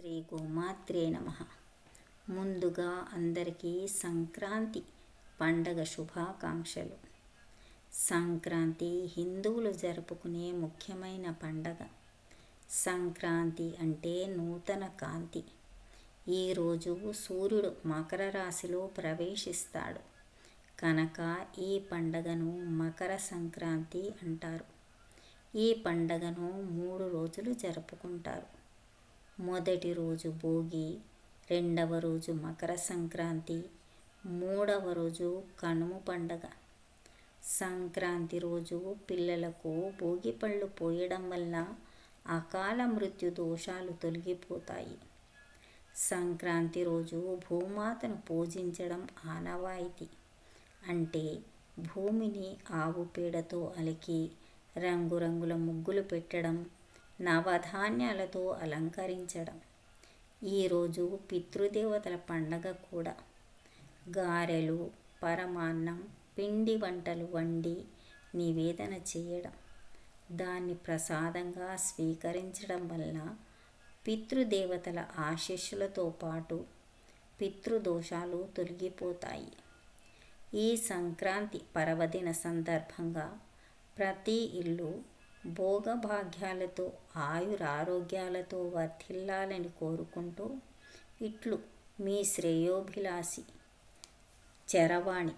శ్రీ గోమాత్రే నమః. ముందుగా అందరికీ సంక్రాంతి పండగ శుభాకాంక్షలు. సంక్రాంతి హిందువులు జరుపుకునే ముఖ్యమైన పండగ. సంక్రాంతి అంటే నూతన కాంతి. ఈరోజు సూర్యుడు మకర రాశిలో ప్రవేశిస్తాడు కనుక ఈ పండగను మకర సంక్రాంతి అంటారు. ఈ పండగను 3 రోజులు జరుపుకుంటారు. మొదటి రోజు భోగి, రెండవ రోజు మకర సంక్రాంతి, మూడవ రోజు కనుమ పండగ. సంక్రాంతి రోజు పిల్లలకు భోగి పళ్ళు పోయడం వల్ల అకాల మృత్యు దోషాలు తొలగిపోతాయి. సంక్రాంతి రోజు భూమాతను పూజించడం ఆనవాయితీ. అంటే భూమిని ఆవు పేడతో అలికి రంగురంగుల ముగ్గులు పెట్టడం, నవధాన్యాలతో అలంకరించడం. ఈరోజు పితృదేవతల పండగ కూడా. గారెలు, పరమాన్నం, పిండి వంటలు వండి నివేదన చేయడం, దాన్ని ప్రసాదంగా స్వీకరించడం వల్ల పితృదేవతల ఆశీస్సులతో పాటు పితృదోషాలు తొలగిపోతాయి. ఈ సంక్రాంతి పర్వదిన సందర్భంగా ప్రతి ఇల్లు భోగభాగ్యాలతో ఆయురారోగ్యాలతో వర్ధిల్లాలని కోరుకుంటూ ఇట్లు మీ శ్రేయోభిలాషి చరవాణి.